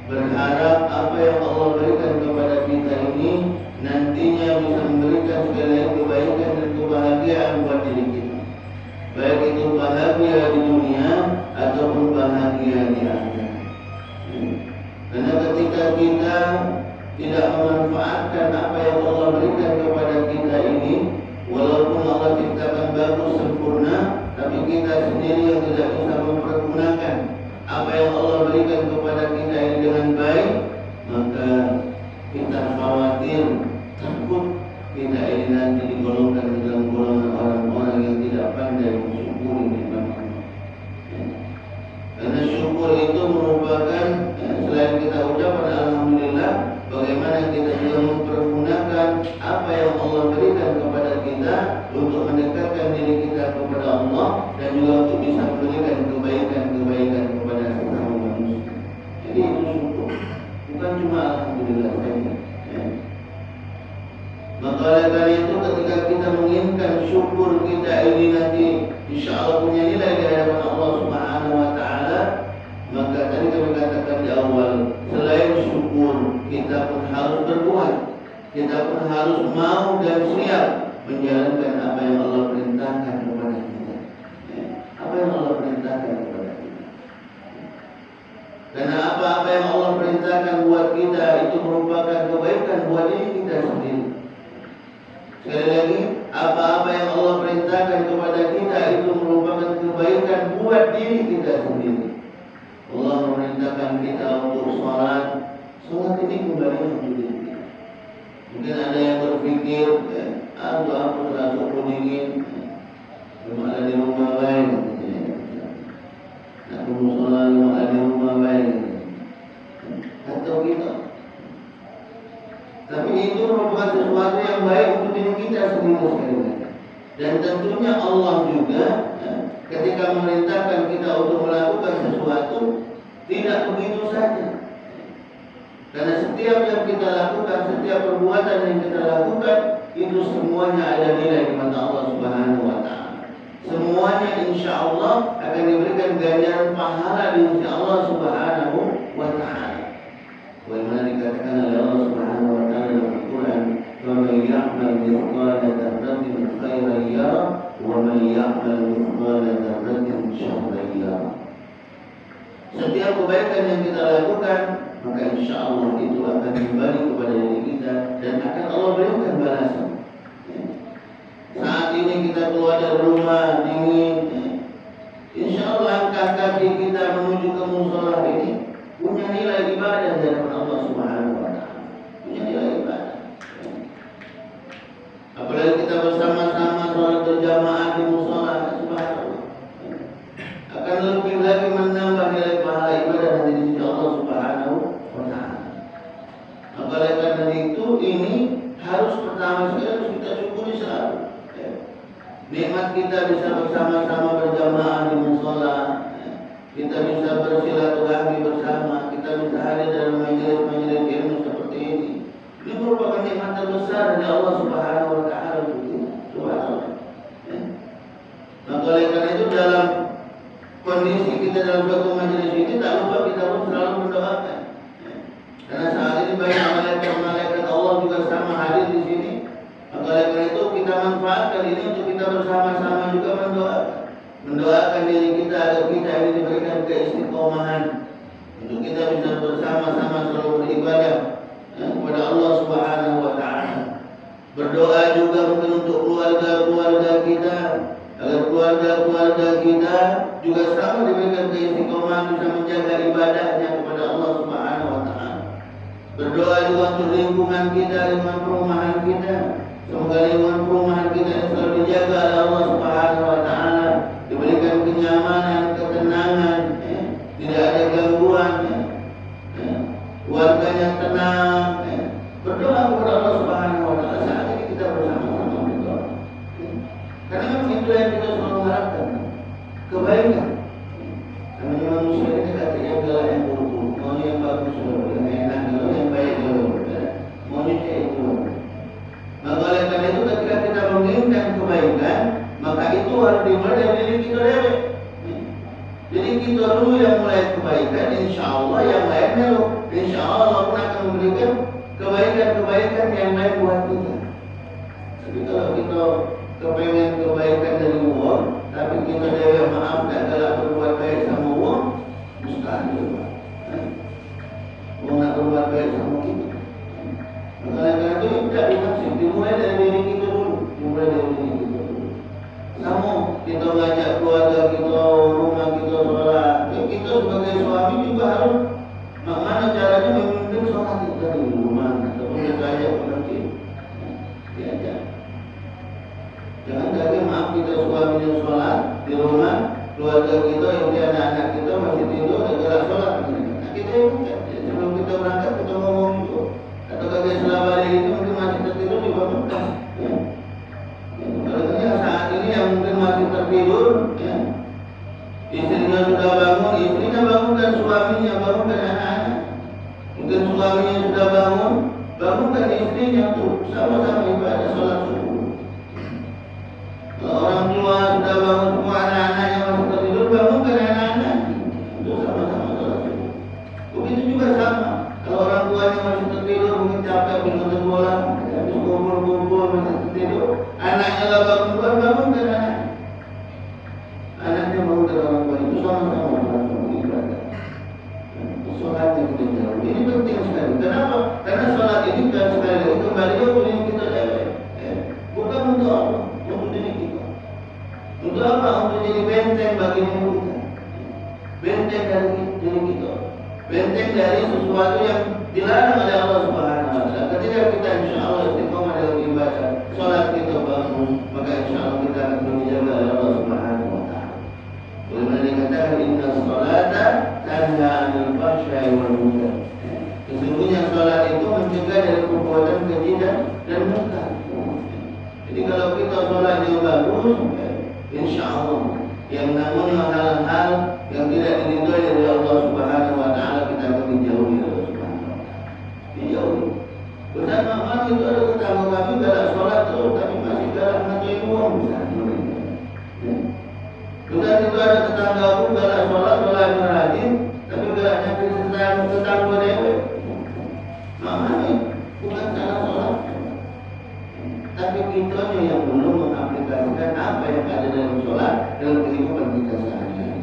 berharap apa yang Allah berikan kepada kita ini nantinya bisa memberikan segala kebaikan dan kebahagiaan buat diri kita, baik itu bahagia di dunia ataupun bahagia di akhirat. Karena ketika kita tidak memanfaatkan apa yang Allah berikan kepada kita ini, walaupun Allah ciptakan bagus sempurna, tapi kita sendiri yang tidak bisa mempergunakan apa yang Allah berikan kepada kita ini dengan baik, maka kita khawatir, takut kita ini nanti digolongkan dalam golongan orang-orang yang tidak pandai mensyukuri nikmat Allah. Karena syukur itu merupakan selain kita ucapkan alhamdulillah, bagaimana kita juga mempergunakan apa yang Allah berikan kepada kita untuk mendekatkan diri kita kepada Allah dan juga untuk bisa memberikan kebaikan-kebaikan kepada sesama manusia. Jadi itu syukur, bukan cuma alhamdulillah saja. Maka oleh karena itu ketika kita menginginkan syukur kita ini nanti insya Allah punya nilai di hadapan Allah Subhanahu Wa Taala, maka tadi kami katakan di awal, selain syukur kita pun harus berbuat, kita pun harus mau dan siap menjalankan apa yang Allah perintahkan kepada kita. Apa yang Allah perintahkan kepada kita. Karena apa-apa yang Allah perintahkan buat kita itu merupakan kebaikan buat diri kita sendiri. Sekali lagi, apa-apa yang Allah perintahkan kepada kita itu merupakan kebaikan buat diri kita sendiri. Allah memerintahkan kita untuk sholat. Sholat ini kembali untuk diri kita. Mungkin ada yang berpikir, aku terasa dingin, cuma ada di rumah baik. Aku mau sholat, cuma ada di rumah baik. Atau kita. Tapi itu merupakan sesuatu yang baik untuk diri kita sendiri sekali. Dan tentunya Allah juga ketika memerintahkan kita untuk melakukan sesuatu tidak begitu saja. Karena setiap yang kita lakukan, setiap perbuatan yang kita lakukan itu semuanya ada nilai di mata Allah Subhanahu Wa Taala. Semuanya insya Allah akan diberikan ganjaran pahala di sisi Allah Subhanahu Wa Taala. Bagaimana dikatakan oleh Allah Subhanahu Wa Taala dalam Al-Quran, وَمَنْ يَعْمَلْ مِثْقَالَ ذَرَّةٍ خَيْرًا يَرَهُ وَمَنْ يَعْمَلْ مِثْقَالَ ذَرَّةٍ شَرًّا يَرَهُ. Setiap kebaikan yang kita lakukan, maka insya Allah itu akan kembali kepada diri kita dan akan Allah berikan balasan. Saat ini kita keluar dari rumah dingin, insya Allah langkah kaki kita menuju ke musola ini punya nilai ibadah dari Allah Subhanahu Wa Taala, punya nilai ibadah. Apalagi kita bersama-sama sholat berjamaah di musola, subhanallah, akan lebih lagi menambah nilai pahala ibadah dari sisi Allah Subhanahu Wa Taala. Maka oleh karena itu ini harus pertama sekali harus kita syukuri selalu. Nikmat kita bisa bersama-sama berjamaah di musola, kita bisa bersilaturahmi bersama, kita bisa hadir dalam majelis-majelis ilmu seperti ini. Ini merupakan nikmat terbesar dari Allah Subhanahu Wa Taala. Subhanallah. Maka oleh karena itu dalam kondisi kita dalam suatu majelis ini tak lupa kita pun selalu mendoakan. Karena saat ini banyak malaikat Allah juga sama hadir di sini. Maka oleh karena itu kita manfaatkan ini untuk kita bersama-sama juga mendoakan diri kita agar kita ini diberikan keistiqomahan untuk kita bisa bersama-sama selalu beribadah kepada Allah Subhanahu Wa Taala. Berdoa juga mungkin untuk keluarga-keluarga kita agar keluarga-keluarga kita juga sama diberikan keistiqomahan bisa menjaga ibadahnya kepada Allah Subhanahu Wa Taala. Berdoa juga untuk lingkungan kita, lingkungan perumahan kita. Semoga lingkungan perumahan kita yang selalu dijaga oleh Allah Subhanahu Wa Taala, diberikan kenyamanan, ketenangan, tidak ada gangguan, warganya tenang. Berdoa kepada Allah Subhanahu Wa Taala. Saat ini kita bersama-sama berdoa. Karena memang itu yang kita selalu harapkan, kebaikan. Namanya manusia ini katanya adalah yang buruk, mau yang bagus dulu, yang enak dulu, yang baik dulu, maunya kayak itu. Maka oleh karena itu ketika kita menginginkan kebaikan, maka itu harus dimulai dari diri kita dulu. Jadi kita dulu yang mulai kebaikan. kebaikan, insya Allah yang lainnya loh, insya Allah pun akan memberikan kebaikan-kebaikan yang lain buat kita. Tapi kalau kita kepengen kebaikan dari Allah, tapi kita dewa maaf dan galak berbuat baik sama Allah, mustahil Pak. Allah nak berbuat baik sama kita. Karena itu tidak dimaksud, dimulai dari diri kita dulu, Namun kita ngajak keluarga kita, rumah kita sholat, kita sebagai suami juga harus mana caranya memimpin sholat kita di rumah ataupun kita ajak ke masjid. Diajak. Jangan lagi maaf kita suaminya sholat di rumah, keluarga kita yang di anak-anak kita masih tidur dan gerak sholat. Nah, kita ingat sebelum kita berangkat kita ngomong itu. Atau kagak selama hari itu mungkin masih tertidur dibangunkan. Ya. Kalau saat ini yang mungkin masih tertidur, ya, istrinya sudah bangun, istrinya bangunkan suaminya, bangunkan anak-anak. Mungkin suaminya sudah bangunkan istrinya tuh sama-sama ibadah sholat subuh. Kalau orang tua sudah bangun semua anak-anaknya masih tertidur, bangunkan anak-anak itu sama-sama sholat subuh. Begitu juga sama. Kalau orang tuanya masih tertidur, mungkin capek nonton bola, habis kumpul-kumpul masih tertidur, anaknya lah bangun kan anak. Anaknya bangun dari orang tua itu sama-sama ibadah. Sholatnya kita jauh. Ini penting sekali. Kenapa? Karena sholat ini kan sekali lagi kembali ke diri kita saja. Bukan untuk Allah, untuk diri kita. Untuk apa? Untuk jadi benteng bagi diri kita. Benteng dari diri kita. Benteng dari sesuatu yang dilarang oleh Allah Subhanahu wa taala. Ketika kita insya Allah istiqomah dalam ibadah, sholat kita bangun, maka insya Allah kita akan dijaga oleh Allah Subhanahu wa taala. Bagaimana dikatakan inna sholata tanha 'anil fahsya'i wal munkar. Sesungguhnya sholat itu mencegah dari perbuatan keji dan munkar. Jadi kalau kita sholatnya bagus, insya Allah yang namun hal-hal yang tidak diridhoi dari Allah Subhanahu wa taala kita akan dijauhi oleh Allah Subhanahu wa taala. Dijauhi. Benar memang itu ada tetangga kami galak sholat terus tapi masih galak ngajuin uang misalnya. Benar itu ada tetangga aku galak sholat rajin tapi galak nyakitin tetangga dewe. Makanya bukan cara sholat. Tapi kita yang belum mengaplikasikan apa yang ada dalam sholat dalam kehidupan kita sehari-hari.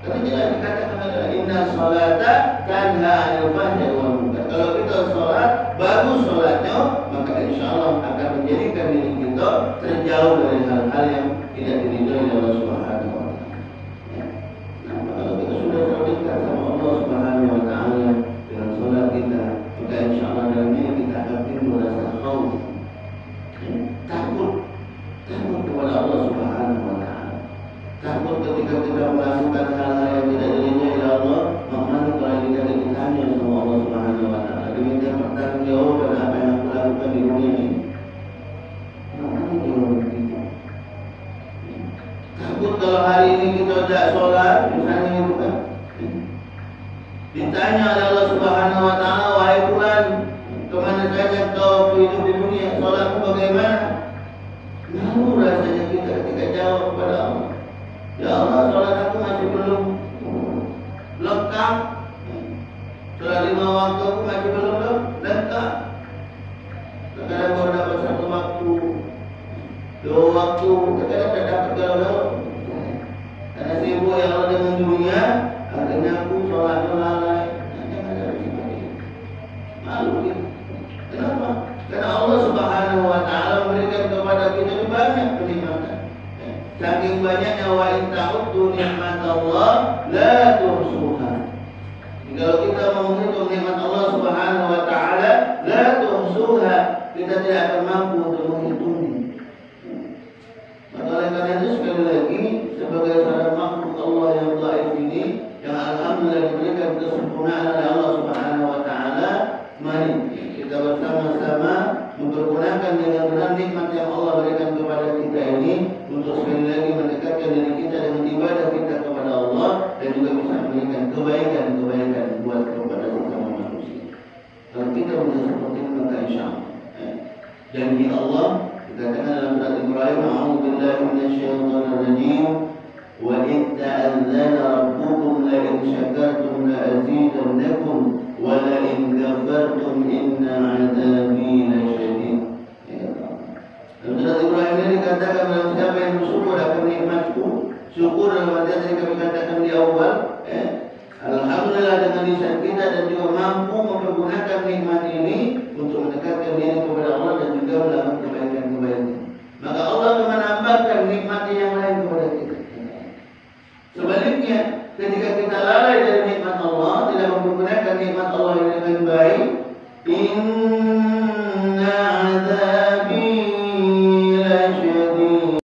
Karena jelas dikatakan adalah inna sholata tanha 'anil fahsya'i wal munkar. Kalau kita sholat bagus sholatnya, maka insya Allah akan menjadikan diri kita terjauh dari hal-hal yang tidak diridhoi oleh Allah Subhanahu wa taala. Nah, kalau kita sudah terdekat sama Allah Subhanahu wa taala dengan sholat kita, maka insya Allah dalam diri kita akan timbul rasa khauf. Takut kepada Allah Subhanahu wa taala. Takut ketika kita melakukan hal-hal yang tidak diridhoi oleh Allah, maka kalau kita ditanya sama Allah Subhanahu wa taala, diminta pertanggungjawaban apa yang aku lakukan di dunia ini. Takut kalau hari ini kita tidak sholat, misalnya itu kan, ditanya oleh Allah Subhanahu wa taala, wahai Tuhan, kemana saja kau hidup di dunia, sholatmu bagaimana? Lalu rasanya kita ketika jawab kepada Allah, ya Allah, sholat aku masih belum lengkap, sholat 5 waktu aku masih belum lengkap. Kadang-kadang baru dapat 1 waktu, 2 waktu, kadang-kadang tidak dapat galau-galau. Karena sibuk ya Allah dengan dunia, akhirnya aku sholatnya lalai. Jangan ada seperti itu. Malu kita. Kenapa? Karena Allah Subhanahu wa taala memberikan kepada kita banyak kenikmatan. Saking banyaknya wa in ta'uddu nikmatallah la tuhsuha. Kalau kita mau menghitung nikmat Allah Subhanahu wa taala, la tuhsuha, kita tidak akan mampu untuk menghitungnya. Maka oleh karena itu sekali lagi sebagai seorang makhluk Allah yang dhaif ini, yang alhamdulillah diberikan kesempurnaan oleh Allah Subhanahu wa taala, mari kita bersama-sama mempergunakan dengan benar nikmat yang Allah berikan kepada kita ini untuk sekali lagi mendekatkan diri kita dengan ibadah kita kepada Allah dan juga bisa memberikan kebaikan-kebaikan buat kepada sesama manusia. Kalau kita bisa seperti itu maka insyaallah janji Allah dikatakan dalam surat Ibrahim, a'udzubillahi minasyaitonir rajim, wa in ta'adzana rabbukum la in syakartum la لأزيدنكم ولئن كفرتم إن عذابي لشديد. Surat Ibrahim ini dikatakan dalam siapa yang bersyukur akan nikmatku. Syukur dalam arti tadi kami katakan di awal, alhamdulillah dengan lisan kita dan juga mampu mempergunakan nikmat ini untuk mendekatkan diri kepada Allah dan juga melakukan